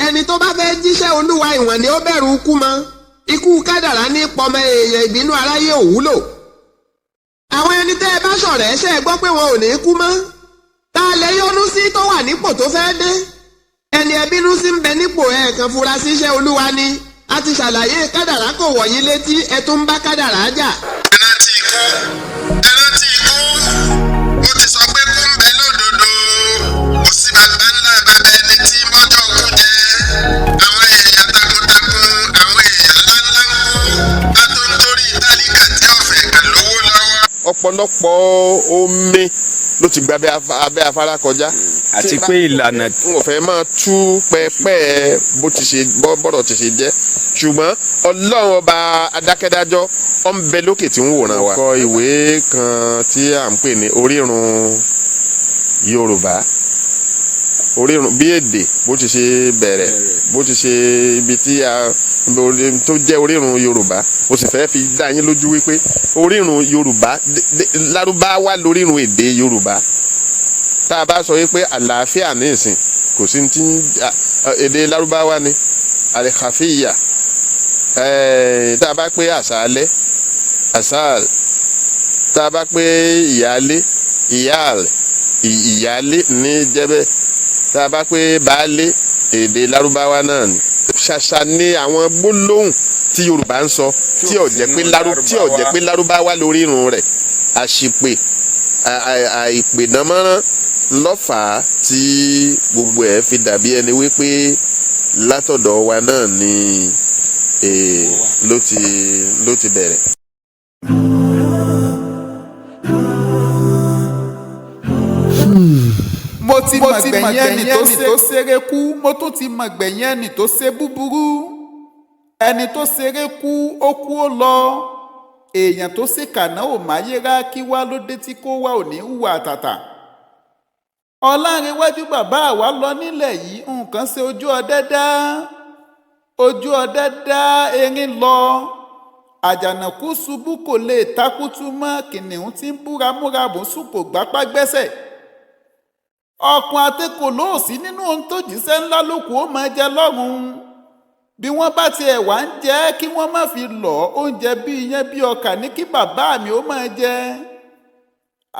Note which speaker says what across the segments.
Speaker 1: ẹni tó bá fẹ́ jíṣẹ́ Olúwa ìwọ̀n ni ó bẹ̀rù ikú mọ́. Ikú kádàrá ní pọmọ èèyàn, ìbínú aráyé ò wúlò. Àwọn ẹni tẹ́ ẹ bá ṣọ̀rẹ́ ṣe é gbọ́ pé wọn ò ní kú mọ́. Ta lè yọ́nú sí tó wà nípò tó fẹ́ dé? Ẹni ẹ bínú sí ń bẹ nípò ẹ̀ẹ̀kan fura síṣẹ́ Olúwa ni. A ti ṣàlàyé kádàrá kò wọ̀nyí létí, ẹ tún ń bá kádàrá jà.
Speaker 2: ẹrántí ikú ó ti sọ pé kú ń bẹ lódodo, kò sí bàbá ńlá bàbá ẹni tí mọ́jọ́ kú jẹ. Àwọn èèyàn takuntakun, àwọn èèyàn ńláńlá ń kú, a tó ń torí tálíkà tí ọ̀fẹ́ kan lówó lọ́wọ́.
Speaker 3: Ọ̀pọ̀lọpọ̀ omi ló ti gba abẹ́ afárá kọjá.
Speaker 4: Àti pé ìlànà
Speaker 3: wọn fẹ́ máa tú pẹ́pẹ́ bó ti ṣe bọ́rọ̀ ti ṣe jẹ́, ṣùgbọ́n Ọlọ́run ọba adákẹ́dájọ́ ó ń bẹ lókè tí ń wòran wa. Kọ ìwé kan tí à ń pè ní orírun Yorùbá, orírun bí èdè bó ti ṣe bẹ̀rẹ̀, bó ti ṣe ibi tí tó jẹ́ orírun Yorùbá. Mo sì fẹ́ fi dá yín lójú wípé orírun Yorùbá Lárúbáwá lórírun èdè Yorùbá. Tá a bá sọ wípé àlàáfíà ní ìsìn kò sí ti èdè Lárúbáwá ni àlẹ́kàfíyà. Tá a bá pé àṣálẹ́ àṣàl, tá a bá pé ìyálé ìyáàl, ìyálé ní jẹ́bẹ̀, tá a bá pé baálé èdè Lárúbáwá náà ni. Ṣàṣà ni àwọn gbólóhùn tí Yorùbá ń sọ tí ò jẹ́ pé Lárúbáwá lórí irun rẹ̀. Àṣìpè àìpèdánmọ́rán lọ́fàá tí gbogbo ẹ̀ fi dàbí ẹni wípé látọ̀dọ̀ wa náà ni ló ti bẹ̀rẹ̀.
Speaker 5: Mo ti mọ̀ gbẹ̀yìn ẹni tó ṣeré kú, mo tún ti mọ̀ gbẹ̀yìn ẹni tó ṣe búburú. Ẹni tó ṣeré kú ó kú ó lọ. Èèyàn tó ṣe kàná ò máyérá, kí wá ló dé tí kò wá ò ní hùwà tàtà. Ọlánrewájú bàbá àwa lọ nílẹ̀ yìí, nǹkan ṣe ojú ọdẹ dá erin lọ. Àjànàkú ṣubú kò lè takútú mọ́, kìnìún tí ń búramúramù sùn kò gbápá gbẹ́sẹ̀. Ọ̀kùn àtẹkò lóòsí nínú ohun tó jíṣẹ́ ńlá lókù ó máa jẹ lọ́rùn. Bí wọ́n bá tiẹ̀ wá ń jẹ kí wọ́n má fi lọ̀ oúnjẹ bí iyán bí ọkà ní kí bàbá mi ó máa jẹ.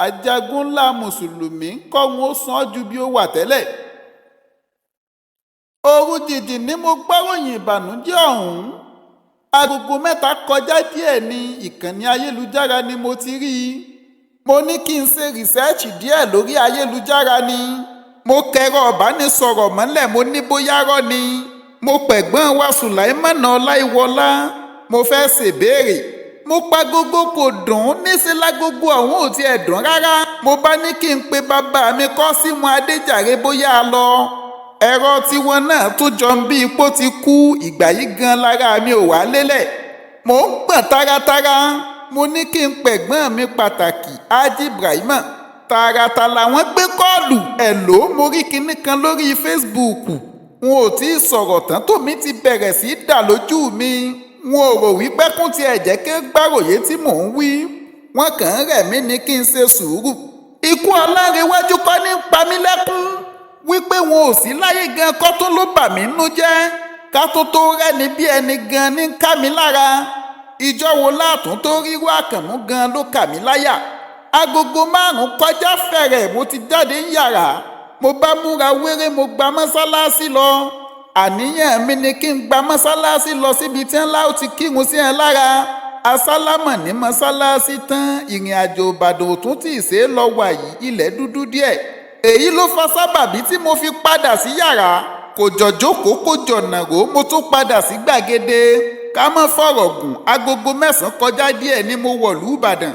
Speaker 5: Ajagun ńlá mùsùlùmí kọ́ wọn ó sàn ju bí ó wà tẹ́lẹ̀. Òru jìjì ni mo gbọ́ròyìn ìbànújẹ́ ọ̀hún. Agogo 3 kọjá díẹ̀ ní ìkànnì ayélujára ni mo ti rí i. Mo ní kí n ṣe rìsẹ́ẹ̀chì díẹ̀ lórí ayélujára ni. Mo kẹ̀rọ ìbánisọ̀rọ̀ mọ́lẹ̀, mo ní bóyá rọ́ ni. Mo pẹ̀gbọ́n wa Sùláìmánà Ọláìwọlá, mo fẹ́ ṣèbéèrè. Mo pa gógó kò dùn, níṣẹ́ lágogo ọ̀hún ò tiẹ̀ dùn rárá. Mo bá ní kí n pe bàbá mi Kọ́símù Adéjàre bóyá a lọ. Ẹ̀rọ tiwọn náà tó jọ ń bí ipò ti kú, ìgbà yìí gan lára mi ò wá lélẹ̀. Mò ń gbọ̀n táratára. Mo ní kí n pẹ̀gbọ́n mi pàtàkì Ájí Ibrahima. Tààràtà làwọn gbé kọ́ọ̀lù. Ẹ̀lò mo rí kinní kan lórí Facebook. N ò tí ì sọ̀rọ̀ tán tòmí ti bẹ̀rẹ̀ sí í dà lójú mi. N ò rò wípé kún tiẹ̀ jẹ́ ké gbàròyé tí mò ń wí. Wọ́n kàn ń rẹ̀ mí ní kí n ṣe sùúrù. Ikú Ọlánrewájú kọ́ ní pa mí lẹ́kún. Wípé wọn ò sí láyé gan kọ́ tó ló bà mí nú jẹ́. Ká tó rẹ́ni bí ẹni gan ní ká mi lára. Ìjọ wo látún tó ríru Àkànmú gan ló kà mí láyà. Agogo 5 kọjá fẹ̀rẹ̀ mo ti jáde ń yàrá. Mo bá múra wéré, mo gba mọ́sálásí lọ. Àníyàn mi ni kí n gba mọ́sálásí lọ síbi tí ńlá ó ti kírun sí ẹ lára. Asálámọ̀ ní mọ́sálásí tán, ìrìn àjò Ìbàdàn ò tún tì í ṣe é lọ wà yìí, ilẹ̀ dúdú díẹ̀. Èyí ló fa sábàbí tí mo fi padà sí yàrá. Kò jọ jókòó kò jọ nàró, mo tún padà sí gbàgede. Ká má fọ̀rọ̀ gùn, agogo 9 kọjá díẹ̀ ni mo wọ̀lú Ìbàdàn.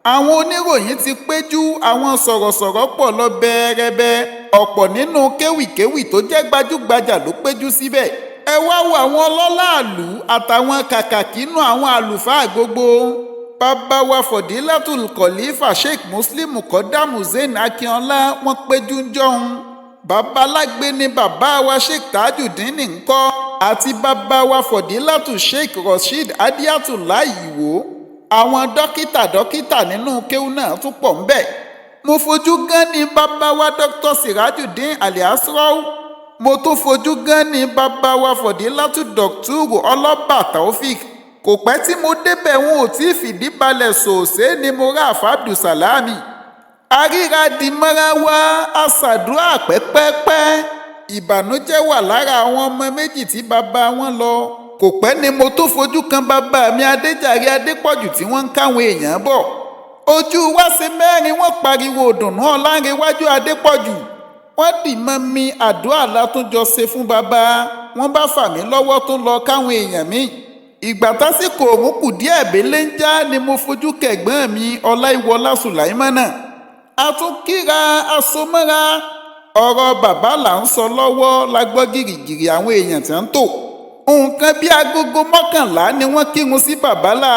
Speaker 5: Àwọn oníròyìn ti péjú, àwọn sọ̀rọ̀sọ̀rọ̀ pọ̀ lọ bẹ́ẹ̀rẹ́bẹ́. Ọ̀pọ̀ nínú kéwìkéwì tó jẹ́ gbajúgbajà ló péjú síbẹ̀. Ẹ wá wo àwọn ọlọ́lá ìlú àtàwọn kàkàkínú àwọn àlùfáà gbogbo. Bàbá wa Fọ̀dílátùl Kọ̀lífà Sheikh Muslim Kọ́dámù Zain Akínọlá wọ́n péjú ń jọun. Babalágbé ni bàbá wa Sheikh Tajudeen ńkọ́, àti bàbá wa Fọ̀dílátù Sheikh Rasheed Adiatullah Ìwó. Àwọn dókítà nínú kéwú náà tún pọ̀ ńbẹ̀. Mo fojú gan ni bàbá wa Dr. Sirajudeen Aliasrau. mo tún fojú gan ní bàbá wa Fọ̀dílátù Dọ̀kítúrù Ọlọ́bà Taofik. Kò pẹ́ tí mo débẹ̀ wọn ò tí ì fìdí balẹ̀ sòòsé ni mo rà Abdul Salami. Aríra di mọ́ra wá aṣàdúrà pẹ́pẹ́pẹ́. Ìbànújẹ́ wà lára àwọn ọmọ méjì tí bàbá wọn lọ. Kò pẹ́ ni mo tún fojú kan bàbá mi Adéjàre Adépọ̀jù tí wọ́n ń káwọn èèyàn bọ̀. Ojú wa ṣe mẹ́rin wọ́n pariwo ìdùnnú Ọlánrewájú Adépọ̀jù. Wọ́n dì mọ́ mi àdúrà látúnjọ ṣe fún bàbá. Wọ́n bá fà mí lọ́wọ́ tó lọ káwọn èèyàn mi. Ìgbà tásìkò òun kù díẹ̀ bélé ń já ni mo fojú kẹ̀gbọ́n mi Ọláìwọlá Sùláìmánà. A tún kíra asomọ́ra. Ọ̀rọ̀ bàbá là ń sọ lọ́wọ́ la gbọ́ gìrìgìrì àwọn èèyàn tí ń tò. Nǹkan bí agogo 11 ni wọ́n kírun sí bàbá la.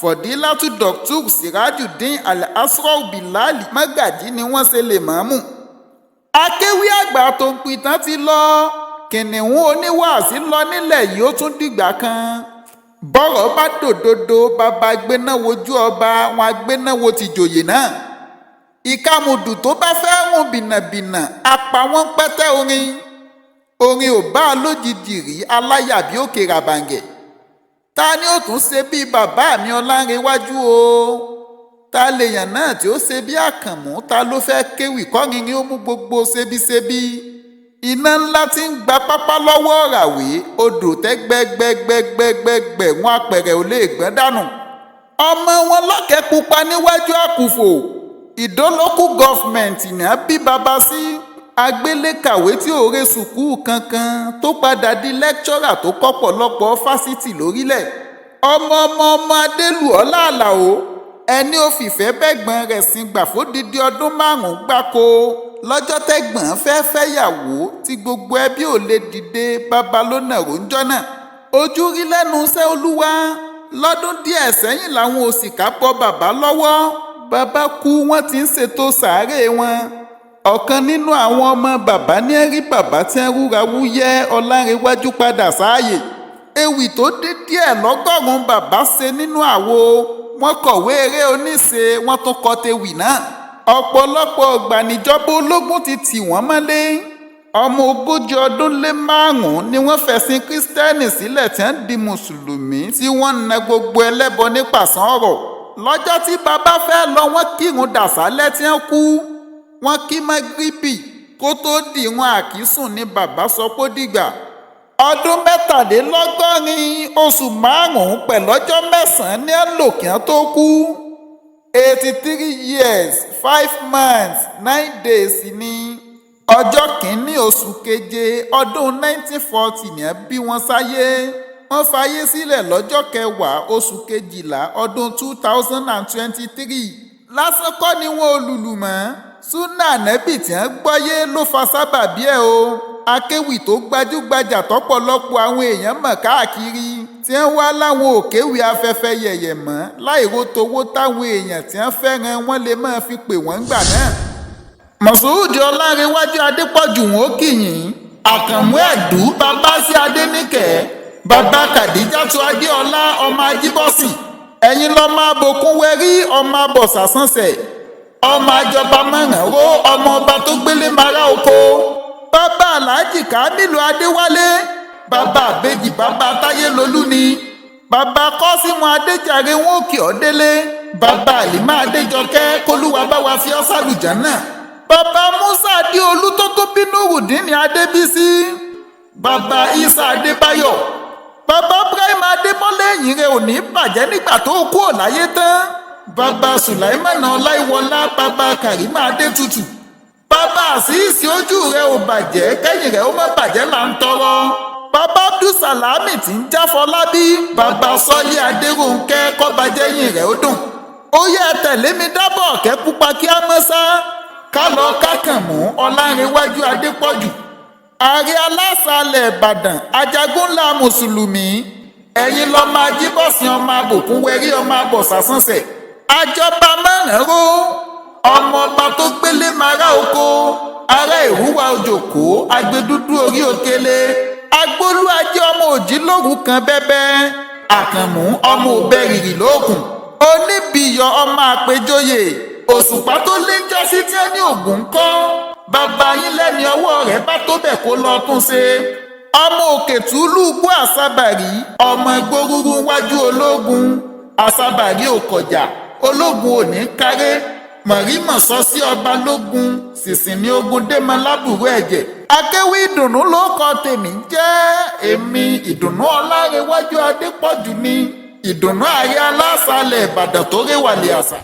Speaker 5: Fọ̀dílátù Dọ̀kítúrù Sirajudeen Al-Asrau Bilali Mágàjí ni wọ́n ṣe lè máàmù. Akéwì àgbà tó ń pìtàn ti lọ. Kìnìún oníwàásí lọ nílẹ̀ yìí ó tún dìgbà kan. Bọ́rọ̀ bá dòdodo bàbá gbéná wojú ọba wọn agbéná wo tìjòyè náà. Ìkàmùdù tó bá fẹ́ rùn bìnàbìnà apá wọn pẹ́tẹ́ orin. Orin ò bá a lójijì rí aláyà bí òkè ràbàǹgẹ̀. Ta ni ó tún ṣe bí bàbá mi Ọlánrewájú o? Ta lèèyàn náà tí ó ṣe bí Àkànmú? Ta ló fẹ́ kéwì kọ́rin ni ó mú gbogbo ṣebíṣebí? Iná ńlá tí ń gba pápá lọ́wọ́ ràwé odò tẹ́gbẹ́gbẹ́gbẹ́gbẹ́gbẹ́ wọn apẹ̀rẹ̀ ò lè gbọ́n dànù. Ọmọ wọn lọ́kẹ́ pupa níwájú àkùfò. Ìdó local government náà bí bàbá sí. Agbélékàwé tí ò re sùkúù kankan tó padà di lẹ́kṣọ́rà tó kọ́ pọ̀lọpọ̀ fásitì lórílẹ̀. ọmọ Adélùọlá Àlàó ẹni ó fìfẹ́ bẹ́gbọ́n rẹ̀ sìn gbà fódìdí ọdún 5 gbáko. Lọ́jọ́ tẹ́gbọ́n fẹ́ fẹ́yàwó tí gbogbo ẹbí ò lè dìde bàbá ló nàró ń jọ́nà. Ojú rí lẹ́nu iṣẹ́ Olúwa. Lọ́dún díẹ̀ sẹ́yìn làwọn òṣìkà bọ́ bàbá lọ́wọ́. Bàbá kú wọ́n ti ń ṣètò sàárè wọn. Ọ̀kan nínú àwọn ọmọ bàbá ní ẹ̀rí bàbá tí ń rúra wúyẹ́ Ọlánrewájú padà sáàyè. Ewì tó dín díẹ̀ lọ́gọ́rùn-ún bàbá ṣe nínú àwo. Wọ́n kọ̀wé eré oníṣe wọ́n tún kọ tewì náà. Ọ̀pọ̀lọpọ̀ ìgbà níjọba ológun ti tì wọ́n mọ́lé. Ọmọ 40 ọdún lé 5 ni wọ́n fẹ̀sìn Kristẹni sílẹ̀ tí ń di Mùsùlùmí tí wọ́n ń na gbogbo ẹlẹ́bọ ní pàṣán ọ̀rọ̀. Lọ́jọ́ tí bàbá fẹ́ lọ wọ́n kírun dàsálẹ̀ tí ń kú. Wọ́n kí mágíríbì kó tó dìrun àkísùn ni bàbá sọ pé dìgbà. Ọdún 63 oṣù 5 pẹ̀lọ́jọ́ 9 ní ẹlòkìán tó kú. 83 years 5 months 9 days ni. Ọjọ́ 1 oṣù keje ọdún 1940 ni bí wọ́n sáyé. Wọ́n fayé sílẹ̀ lọ́jọ́ 10 oṣù kejìlá ọdún 2023. Lásán kọ́ ni wọ́n olùlù mọ́. Súnà Ànábì tí wọ́n gbọ́yé ló fa sábàbí ẹ̀ o. Akéwì tó gbajúgbajà tọ́pọ̀lọpọ̀ àwọn èèyàn mọ̀ káàkiri tí wọ́n wá láwọn òkèwì afẹ́fẹ́ yẹ̀yẹ̀ mọ́ láìro towó táwọn èèyàn tí wọ́n fẹ́ràn wọn lè máa fi pè wọ́n gbà náà. Mọ̀súùdì Ọlánrewájú Adépọ̀jù wọn ó kìyìn. Àkànmú Ẹ̀dú bàbá sí Adéníkẹ́. Bàbá Kàdíjátù Adéọlá ọmọ Ajíbọ́sìn. Ẹ̀yin lọ́mọ Abòkúnwẹ́rí ọmọ Abọ̀sàsánsẹ̀. Ọmọ àjọba Mọ̀rànró ọmọ ọba tó gbélé mara oko. Bàbá Aláàjì Kámílù Adéwálé. Bàbá Àbèjì bàbá Táyélolú ni. Bàbá Kọ́símù Adéjàre wọn òkè ọ̀délé. Bàbá Àlímà Adéjọkẹ́ kólúwa bá wa fi ọ́ sálùjánnà. Bàbá Músà Adéolú tó tó bí Nurudeen Adébísí. Bàbá Ìsá Adébáyọ̀. Bàbá Ibrahim Adémọ́lé ẹ̀yìn rẹ̀ ò ní bàjẹ́ nígbà tó kú ò láyé tán. Bàbá Sùláìmánà Ọláìwọlá bàbá Kàrímà Adétutù. Bàbá Àṣìṣì ojú rẹ̀ ò bàjẹ́ kẹ́yìn rẹ̀ ó má bàjẹ́ là ń tọrọ. Bàbá Abdul Salami tí ń jáfọlábí. Bàbá Sọ́lé Adéròǹkẹ́ kọ́bajẹ́yìn rẹ̀ ó dùn. Ó yẹ tẹ̀lé mi dábọ̀ ọ̀kẹ́ pupa kí á mọ́ sá. Ká lọ kákànmú Ọlánrewájú Adépọ̀jù. Ààrẹ aláṣàlẹ̀ Ìbàdàn Ajagunlá Mùsùlùmí. Ẹ̀yin lọ́mọ Ajíbọ̀sìn ọmọ Abòkúnwẹ́rí ọmọ Abọ̀sàsánsẹ̀. Àjọba Mọ̀rànró ọmọ ọba tó gbélé mara oko. Ará Ìrúwà Òjòkó Agbẹdúdú orí òkèlè. Agbólú Ajé ọmọ Òjìlóru kan bẹ́bẹ́. Àkànmú ọmọ Òbẹ̀rìrì lókun. Oníbìyọ̀ ọmọ Àpèjọyè. Òṣùpá tó léjọ́ sí tí ó ní Ògún kọ́. bàbá yín lẹ́ni ọwọ́ rẹ̀ bá tó bẹ̀ kó lọ tún ṣe. ọmọ òkè túlù gbó àsábàrí ọmọ ìgbórúurú wájú ológun àsábàrí òkọjà ológun ò ní kárẹ́ mọ̀rímọ̀ sọ sí ọba lógun sísìn ní ogun démọ lábùrú ẹ̀jẹ̀. akéwì ìdùnnú ló kọ tèmi jẹ́ èmi ìdùnnú ọlárẹ̀wájú adépọ̀jù ní ìdùnnú ààrẹ aláṣàlẹ̀ ìbàdàn tó réwàlẹ̀ àṣà.